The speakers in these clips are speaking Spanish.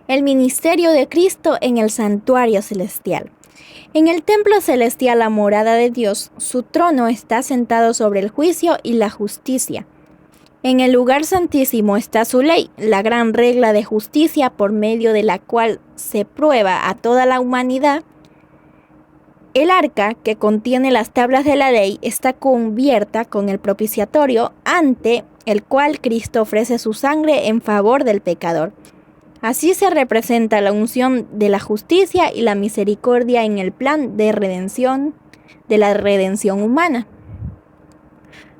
El ministerio de Cristo en el santuario celestial. En el templo celestial, la morada de Dios, su trono está sentado sobre el juicio y la justicia. En el lugar santísimo está su ley, la gran regla de justicia por medio de la cual se prueba a toda la humanidad. El arca, que contiene las tablas de la ley, está cubierta con el propiciatorio ante el cual Cristo ofrece su sangre en favor del pecador. Así se representa la unción de la justicia y la misericordia en el plan de redención, de la redención humana.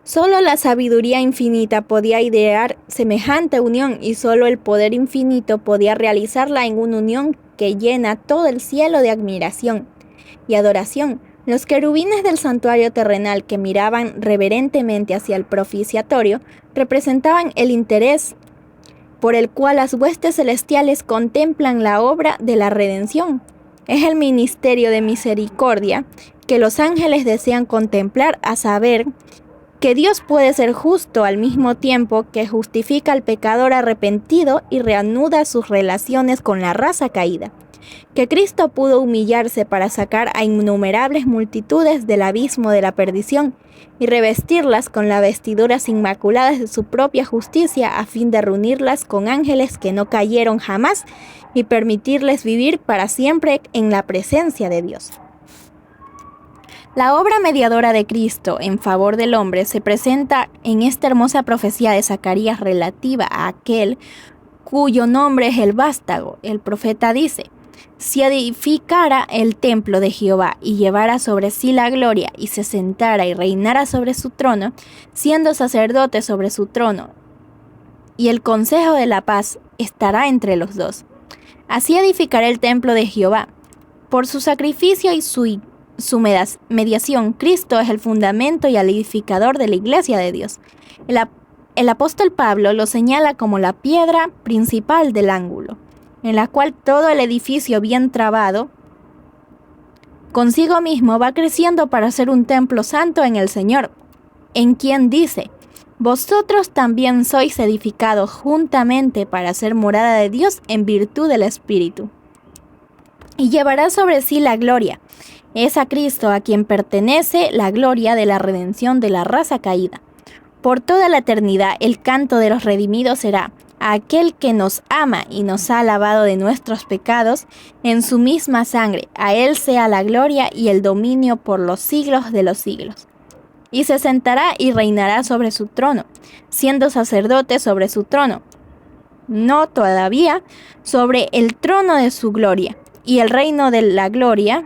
Solo la sabiduría infinita podía idear semejante unión y solo el poder infinito podía realizarla en una unión que llena todo el cielo de admiración y adoración. Los querubines del santuario terrenal que miraban reverentemente hacia el propiciatorio representaban el interés por el cual las huestes celestiales contemplan la obra de la redención. Es el ministerio de misericordia que los ángeles desean contemplar, a saber, que Dios puede ser justo al mismo tiempo que justifica al pecador arrepentido y reanuda sus relaciones con la raza caída. Que Cristo pudo humillarse para sacar a innumerables multitudes del abismo de la perdición y revestirlas con las vestiduras inmaculadas de su propia justicia a fin de reunirlas con ángeles que no cayeron jamás y permitirles vivir para siempre en la presencia de Dios. La obra mediadora de Cristo en favor del hombre se presenta en esta hermosa profecía de Zacarías relativa a aquel cuyo nombre es el vástago. El profeta dice: si edificara el templo de Jehová y llevara sobre sí la gloria y se sentara y reinara sobre su trono, siendo sacerdote sobre su trono, y el consejo de la paz estará entre los dos. Así edificará el templo de Jehová. Por su sacrificio y su mediación, Cristo es el fundamento y el edificador de la iglesia de Dios. El apóstol Pablo lo señala como la piedra principal del ángulo, en la cual todo el edificio bien trabado consigo mismo va creciendo para ser un templo santo en el Señor, en quien dice: vosotros también sois edificados juntamente para ser morada de Dios en virtud del Espíritu. Y llevará sobre sí la gloria. Es a Cristo a quien pertenece la gloria de la redención de la raza caída. Por toda la eternidad el canto de los redimidos será: a aquel que nos ama y nos ha lavado de nuestros pecados en su misma sangre, a él sea la gloria y el dominio por los siglos de los siglos. Y se sentará y reinará sobre su trono, siendo sacerdote sobre su trono, no todavía sobre el trono de su gloria, y el reino de la gloria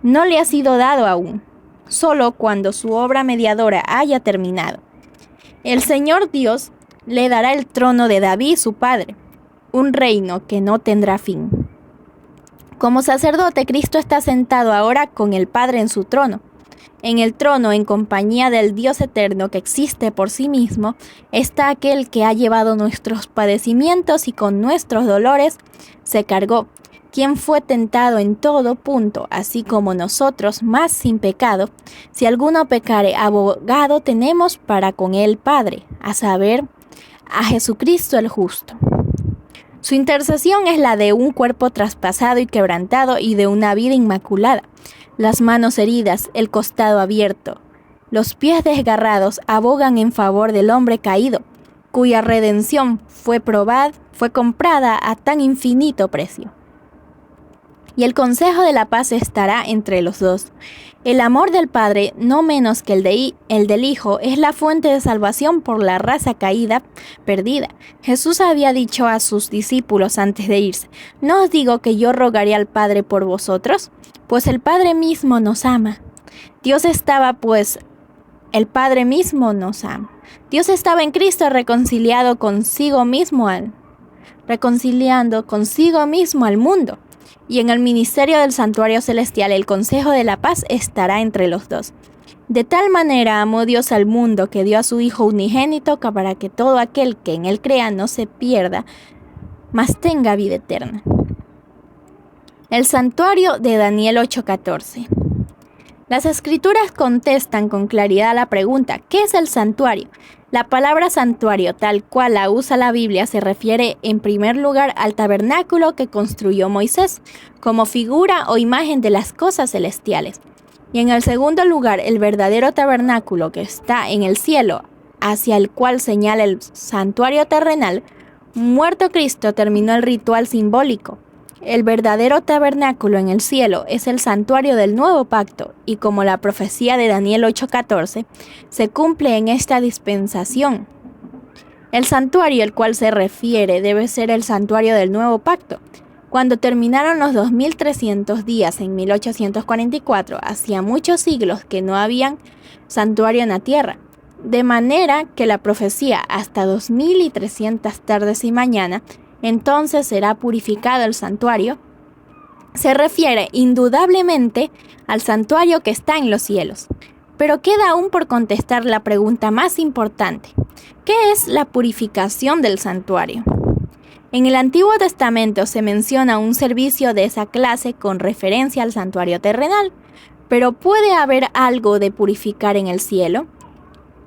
no le ha sido dado aún, solo cuando su obra mediadora haya terminado. El Señor Dios le dará el trono de David su padre, un reino que no tendrá fin. Como sacerdote, Cristo está sentado ahora con el Padre en su trono. En el trono, en compañía del Dios eterno que existe por sí mismo, está aquel que ha llevado nuestros padecimientos y con nuestros dolores se cargó, quien fue tentado en todo punto, así como nosotros, mas sin pecado. Si alguno pecare, abogado tenemos para con el Padre, a saber, a Jesucristo el justo. Su intercesión es la de un cuerpo traspasado y quebrantado y de una vida inmaculada. Las manos heridas, el costado abierto, los pies desgarrados abogan en favor del hombre caído, cuya redención fue comprada a tan infinito precio. Y el consejo de la paz estará entre los dos. El amor del Padre, no menos que el del Hijo, es la fuente de salvación por la raza caída, perdida. Jesús había dicho a sus discípulos antes de irse: no os digo que yo rogaré al Padre por vosotros, pues el Padre mismo nos ama. Dios estaba en Cristo reconciliando consigo mismo al mundo. Y en el ministerio del santuario celestial el consejo de la paz estará entre los dos. De tal manera amó Dios al mundo que dio a su Hijo unigénito para que todo aquel que en él crea no se pierda, mas tenga vida eterna. El santuario de Daniel 8:14. Las Escrituras contestan con claridad la pregunta: ¿qué es el santuario? La palabra santuario, tal cual la usa la Biblia, se refiere en primer lugar al tabernáculo que construyó Moisés, como figura o imagen de las cosas celestiales. Y en el segundo lugar, el verdadero tabernáculo que está en el cielo, hacia el cual señala el santuario terrenal. Muerto Cristo, terminó el ritual simbólico. El verdadero tabernáculo en el cielo es el santuario del nuevo pacto, y como la profecía de Daniel 8:14, se cumple en esta dispensación. El santuario al cual se refiere debe ser el santuario del nuevo pacto. Cuando terminaron los 2300 días en 1844, hacía muchos siglos que no había santuario en la tierra, de manera que la profecía hasta 2300 tardes y mañana, entonces será purificado el santuario, se refiere indudablemente al santuario que está en los cielos. Pero queda aún por contestar la pregunta más importante: ¿qué es la purificación del santuario? En el Antiguo Testamento se menciona un servicio de esa clase con referencia al santuario terrenal, pero ¿puede haber algo de purificar en el cielo?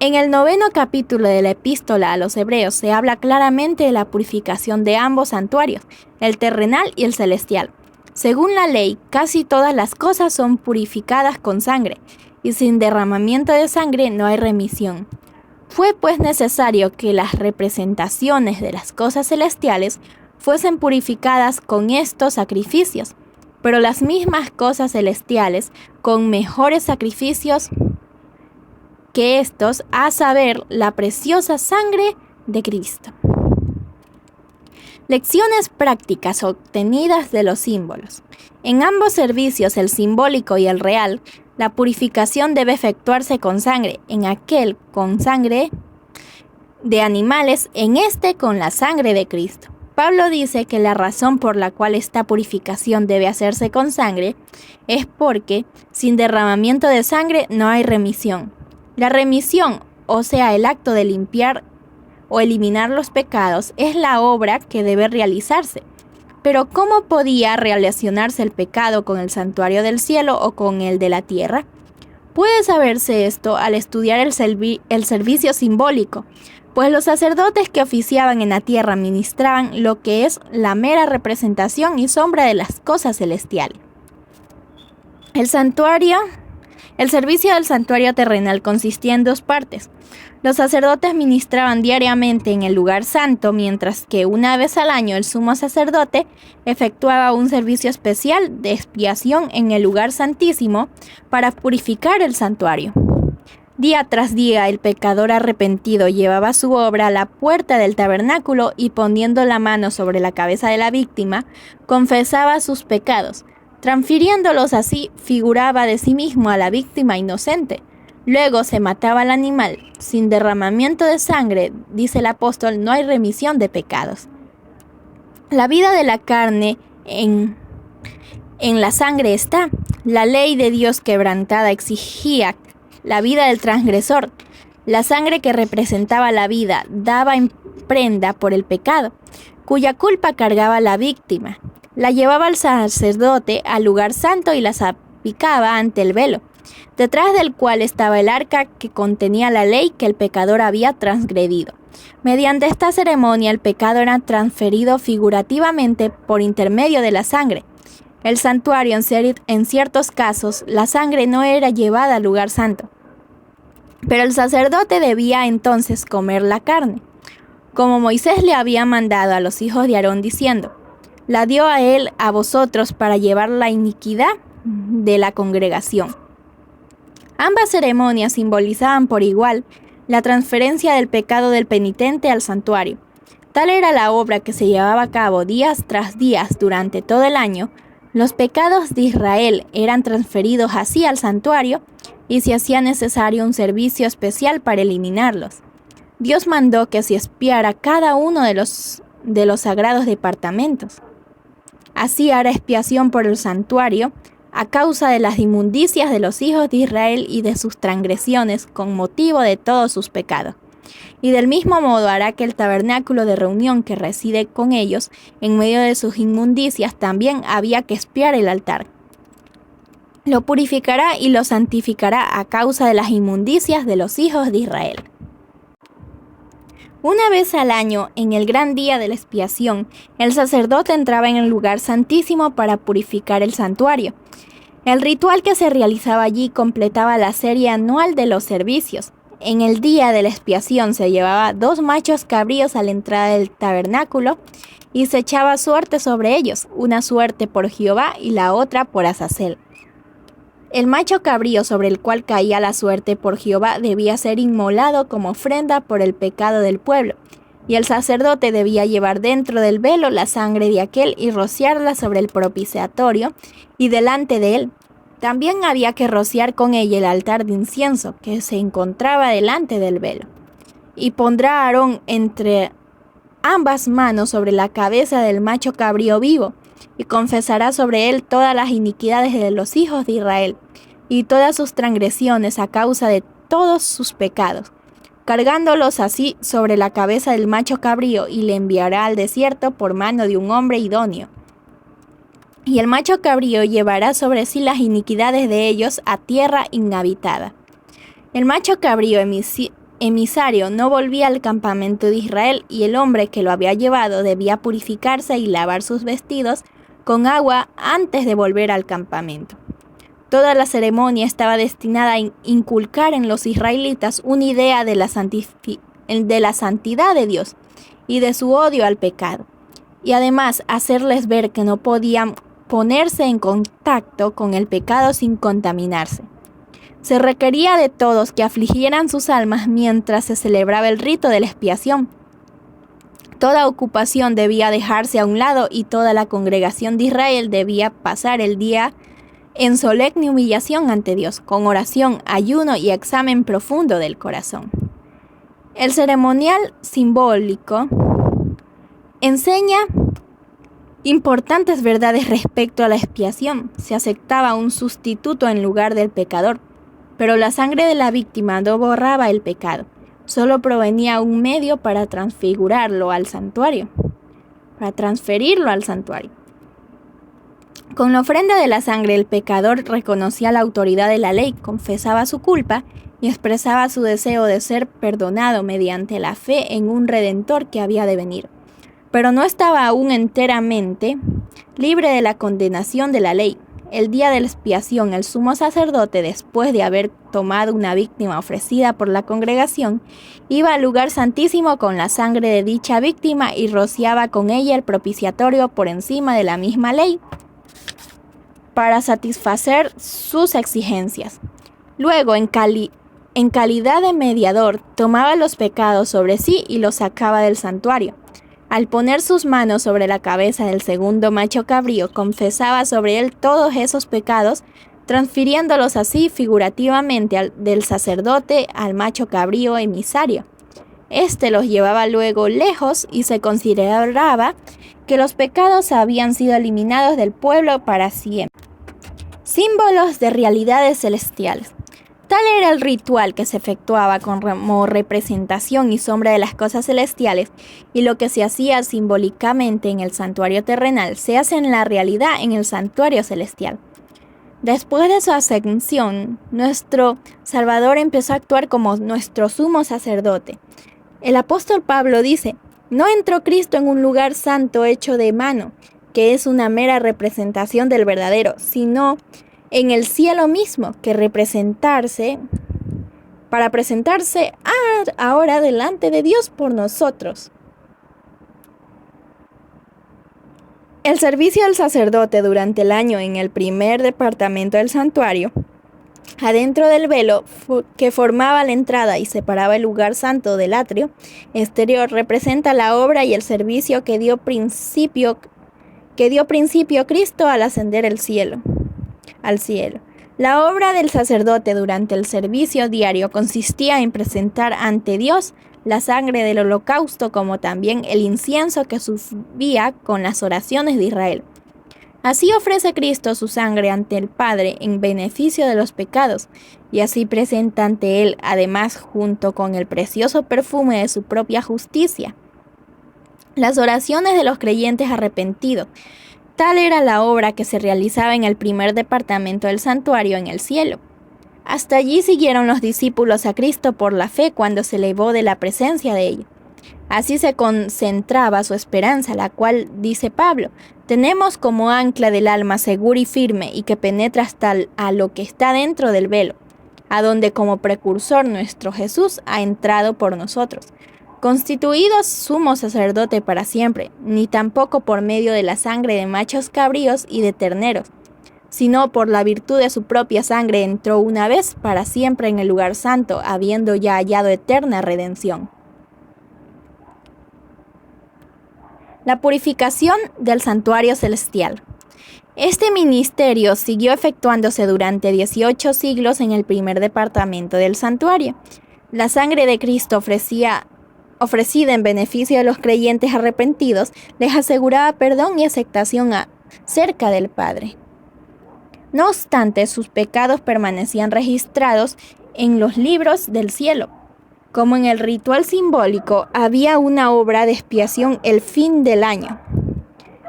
En el 9º capítulo de la Epístola a los Hebreos se habla claramente de la purificación de ambos santuarios, el terrenal y el celestial. Según la ley, casi todas las cosas son purificadas con sangre, y sin derramamiento de sangre no hay remisión. Fue pues necesario que las representaciones de las cosas celestiales fuesen purificadas con estos sacrificios, pero las mismas cosas celestiales con mejores sacrificios que estos, a saber, la preciosa sangre de Cristo. Lecciones prácticas obtenidas de los símbolos. En ambos servicios, el simbólico y el real, la purificación debe efectuarse con sangre, en aquel con sangre de animales, en este con la sangre de Cristo. Pablo dice que la razón por la cual esta purificación debe hacerse con sangre es porque sin derramamiento de sangre no hay remisión. La remisión, o sea, el acto de limpiar o eliminar los pecados, es la obra que debe realizarse. Pero ¿cómo podía relacionarse el pecado con el santuario del cielo o con el de la tierra? Puede saberse esto al estudiar el servicio simbólico, pues los sacerdotes que oficiaban en la tierra ministraban lo que es la mera representación y sombra de las cosas celestiales. El servicio del santuario terrenal consistía en dos partes. Los sacerdotes ministraban diariamente en el lugar santo, mientras que una vez al año el sumo sacerdote efectuaba un servicio especial de expiación en el lugar santísimo para purificar el santuario. Día tras día el pecador arrepentido llevaba su obra a la puerta del tabernáculo y poniendo la mano sobre la cabeza de la víctima, confesaba sus pecados. Transfiriéndolos así, figuraba de sí mismo a la víctima inocente. Luego se mataba al animal. Sin derramamiento de sangre, dice el apóstol, no hay remisión de pecados. La vida de la carne en la sangre está. La ley de Dios quebrantada exigía la vida del transgresor. La sangre que representaba la vida daba en prenda por el pecado, cuya culpa cargaba la víctima. La llevaba el sacerdote al lugar santo y la salpicaba ante el velo, detrás del cual estaba el arca que contenía la ley que el pecador había transgredido. Mediante esta ceremonia el pecado era transferido figurativamente por intermedio de la sangre. El santuario, en ciertos casos, la sangre no era llevada al lugar santo, pero el sacerdote debía entonces comer la carne, como Moisés le había mandado a los hijos de Aarón diciendo: la dio a él a vosotros para llevar la iniquidad de la congregación. Ambas ceremonias simbolizaban por igual la transferencia del pecado del penitente al santuario. Tal era la obra que se llevaba a cabo días tras días durante todo el año. Los pecados de Israel eran transferidos así al santuario y se hacía necesario un servicio especial para eliminarlos. Dios mandó que se expiara cada uno de los sagrados departamentos. Así hará expiación por el santuario a causa de las inmundicias de los hijos de Israel y de sus transgresiones con motivo de todos sus pecados. Y del mismo modo hará que el tabernáculo de reunión que reside con ellos en medio de sus inmundicias también había que expiar el altar. lo purificará y lo santificará a causa de las inmundicias de los hijos de Israel. Una vez al año, en el gran día de la expiación, el sacerdote entraba en el lugar santísimo para purificar el santuario. El ritual que se realizaba allí completaba la serie anual de los servicios. En el día de la expiación se llevaba 2 machos cabríos a la entrada del tabernáculo y se echaba suerte sobre ellos, una suerte por Jehová y la otra por Azazel. El macho cabrío sobre el cual caía la suerte por Jehová debía ser inmolado como ofrenda por el pecado del pueblo, y el sacerdote debía llevar dentro del velo la sangre de aquel y rociarla sobre el propiciatorio y delante de él. También había que rociar con ella el altar de incienso que se encontraba delante del velo. Y pondrá a Aarón entre ambas manos sobre la cabeza del macho cabrío vivo, y confesará sobre él todas las iniquidades de los hijos de Israel, y todas sus transgresiones a causa de todos sus pecados, cargándolos así sobre la cabeza del macho cabrío, y le enviará al desierto por mano de un hombre idóneo. Y el macho cabrío llevará sobre sí las iniquidades de ellos a tierra inhabitada. El macho cabrío emisario no volvía al campamento de Israel, y el hombre que lo había llevado debía purificarse y lavar sus vestidos con agua antes de volver al campamento. Toda la ceremonia estaba destinada a inculcar en los israelitas una idea de la santidad de Dios y de su odio al pecado, y además hacerles ver que no podían ponerse en contacto con el pecado sin contaminarse. Se requería de todos que afligieran sus almas mientras se celebraba el rito de la expiación. Toda ocupación debía dejarse a un lado y toda la congregación de Israel debía pasar el día en solemne humillación ante Dios, con oración, ayuno y examen profundo del corazón. El ceremonial simbólico enseña importantes verdades respecto a la expiación. Se aceptaba un sustituto en lugar del pecador, pero la sangre de la víctima no borraba el pecado. Solo provenía un medio para transferirlo al santuario. Con la ofrenda de la sangre, el pecador reconocía la autoridad de la ley, confesaba su culpa y expresaba su deseo de ser perdonado mediante la fe en un Redentor que había de venir. Pero no estaba aún enteramente libre de la condenación de la ley. El día de la expiación, el sumo sacerdote, después de haber tomado una víctima ofrecida por la congregación, iba al lugar santísimo con la sangre de dicha víctima y rociaba con ella el propiciatorio por encima de la misma ley para satisfacer sus exigencias. Luego, en calidad de mediador, tomaba los pecados sobre sí y los sacaba del santuario. Al poner sus manos sobre la cabeza del segundo macho cabrío, confesaba sobre él todos esos pecados, transfiriéndolos así figurativamente del sacerdote al macho cabrío emisario. Este los llevaba luego lejos y se consideraba que los pecados habían sido eliminados del pueblo para siempre. Símbolos de realidades celestiales. Tal era el ritual que se efectuaba como representación y sombra de las cosas celestiales, y lo que se hacía simbólicamente en el santuario terrenal se hace en la realidad en el santuario celestial. Después de su ascensión, nuestro Salvador empezó a actuar como nuestro sumo sacerdote. El apóstol Pablo dice: "No entró Cristo en un lugar santo hecho de mano, que es una mera representación del verdadero, sino en el cielo mismo, para presentarse ahora delante de Dios por nosotros". El servicio del sacerdote durante el año en el primer departamento del santuario, adentro del velo que formaba la entrada y separaba el lugar santo del atrio exterior, representa la obra y el servicio que dio principio Cristo al ascender al cielo. La obra del sacerdote durante el servicio diario consistía en presentar ante Dios la sangre del holocausto, como también el incienso que subía con las oraciones de Israel. Así ofrece Cristo su sangre ante el Padre en beneficio de los pecados, y así presenta ante Él, además, junto con el precioso perfume de su propia justicia, las oraciones de los creyentes arrepentidos, Tal era la obra que se realizaba en el primer departamento del santuario en el cielo. Hasta allí siguieron los discípulos a Cristo por la fe cuando se elevó de la presencia de ellos. Así se concentraba su esperanza, la cual, dice Pablo, tenemos como ancla del alma segura y firme y que penetra hasta a lo que está dentro del velo, a donde como precursor nuestro Jesús ha entrado por nosotros, constituido sumo sacerdote para siempre, ni tampoco por medio de la sangre de machos cabríos y de terneros, sino por la virtud de su propia sangre entró una vez para siempre en el lugar santo, habiendo ya hallado eterna redención. La purificación del santuario celestial. Este ministerio siguió efectuándose durante 18 siglos en el primer departamento del santuario. La sangre de Cristo ofrecida en beneficio de los creyentes arrepentidos les aseguraba perdón y aceptación cerca del Padre. No obstante, sus pecados permanecían registrados en los libros del cielo. Como en el ritual simbólico, había una obra de expiación al fin del año.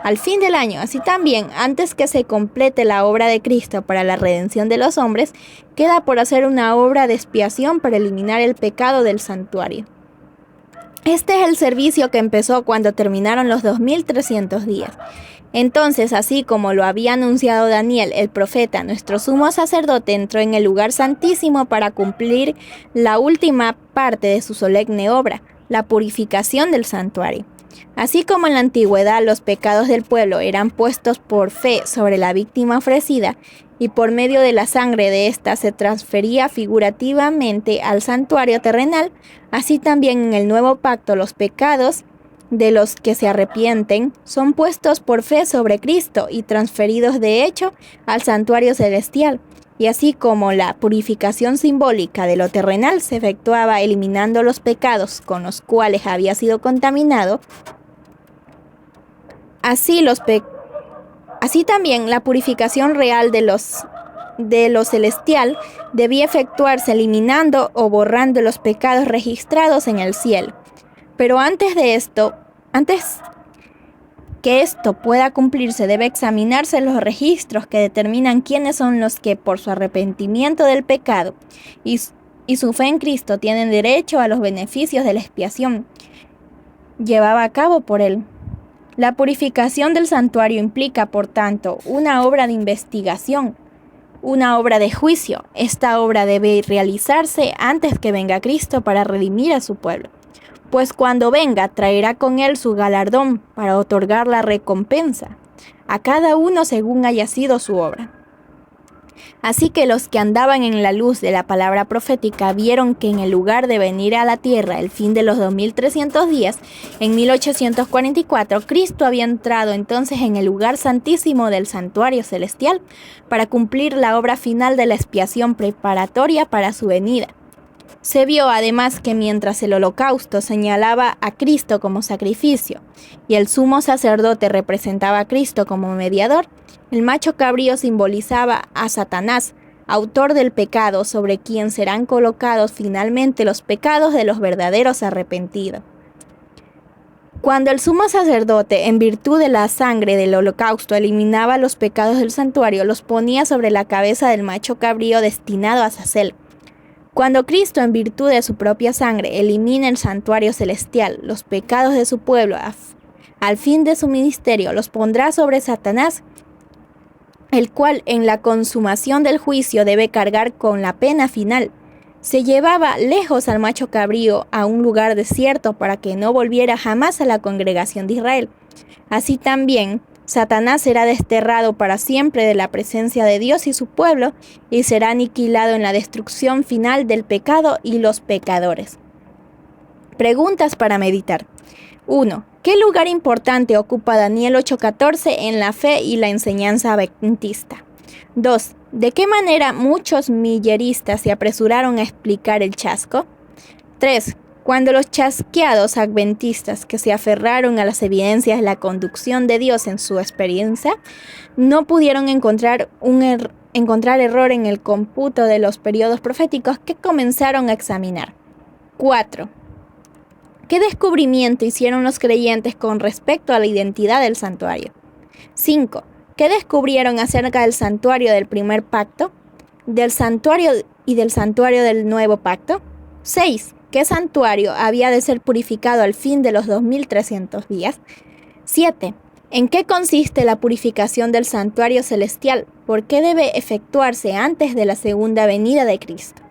Así también, antes que se complete la obra de Cristo para la redención de los hombres, queda por hacer una obra de expiación para eliminar el pecado del santuario. Este es el servicio que empezó cuando terminaron los 2300 días. Entonces, así como lo había anunciado Daniel, el profeta, nuestro sumo sacerdote entró en el lugar santísimo para cumplir la última parte de su solemne obra, la purificación del santuario. Así como en la antigüedad los pecados del pueblo eran puestos por fe sobre la víctima ofrecida y por medio de la sangre de ésta se transfería figurativamente al santuario terrenal, así también en el nuevo pacto los pecados de los que se arrepienten son puestos por fe sobre Cristo y transferidos de hecho al santuario celestial. Y así como la purificación simbólica de lo terrenal se efectuaba eliminando los pecados con los cuales había sido contaminado, así también la purificación real de lo celestial debía efectuarse eliminando o borrando los pecados registrados en el cielo. Pero antes que esto pueda cumplirse, debe examinarse los registros que determinan quiénes son los que por su arrepentimiento del pecado y su fe en Cristo tienen derecho a los beneficios de la expiación llevada a cabo por él. La purificación del santuario implica, por tanto, una obra de investigación, una obra de juicio. Esta obra debe realizarse antes que venga Cristo para redimir a su pueblo. Pues cuando venga traerá con él su galardón para otorgar la recompensa a cada uno según haya sido su obra. Así que los que andaban en la luz de la palabra profética vieron que en el lugar de venir a la tierra el fin de los 2300 días, en 1844, Cristo había entrado entonces en el lugar santísimo del santuario celestial para cumplir la obra final de la expiación preparatoria para su venida. Se vio además que mientras el holocausto señalaba a Cristo como sacrificio y el sumo sacerdote representaba a Cristo como mediador, el macho cabrío simbolizaba a Satanás, autor del pecado, sobre quien serán colocados finalmente los pecados de los verdaderos arrepentidos. Cuando el sumo sacerdote, en virtud de la sangre del holocausto, eliminaba los pecados del santuario, los ponía sobre la cabeza del macho cabrío destinado a Azazel. Cuando Cristo, en virtud de su propia sangre, elimina el santuario celestial, los pecados de su pueblo, al fin de su ministerio, los pondrá sobre Satanás, el cual en la consumación del juicio debe cargar con la pena final. Se llevaba lejos al macho cabrío a un lugar desierto para que no volviera jamás a la congregación de Israel. Así también, Satanás será desterrado para siempre de la presencia de Dios y su pueblo y será aniquilado en la destrucción final del pecado y los pecadores. Preguntas para meditar. 1. ¿Qué lugar importante ocupa Daniel 8:14 en la fe y la enseñanza adventista? 2. ¿De qué manera muchos milleristas se apresuraron a explicar el chasco? 3. Cuando los chasqueados adventistas que se aferraron a las evidencias de la conducción de Dios en su experiencia, no pudieron encontrar error en el cómputo de los periodos proféticos que comenzaron a examinar. 4. ¿Qué descubrimiento hicieron los creyentes con respecto a la identidad del santuario? 5. ¿Qué descubrieron acerca del santuario del primer pacto, del santuario del nuevo pacto? 6. ¿Qué santuario había de ser purificado al fin de los 2300 días? 7. ¿En qué consiste la purificación del santuario celestial? ¿Por qué debe efectuarse antes de la segunda venida de Cristo?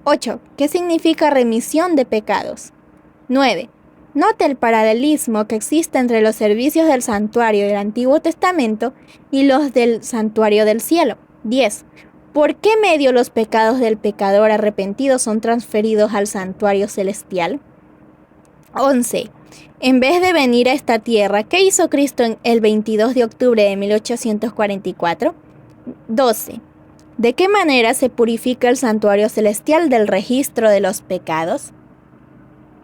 8. ¿Qué significa remisión de pecados? 9. Note el paralelismo que existe entre los servicios del santuario del Antiguo Testamento y los del santuario del cielo. 10. ¿Por qué medio los pecados del pecador arrepentido son transferidos al santuario celestial? 11. En vez de venir a esta tierra, ¿qué hizo Cristo el 22 de octubre de 1844? 12. ¿De qué manera se purifica el santuario celestial del registro de los pecados?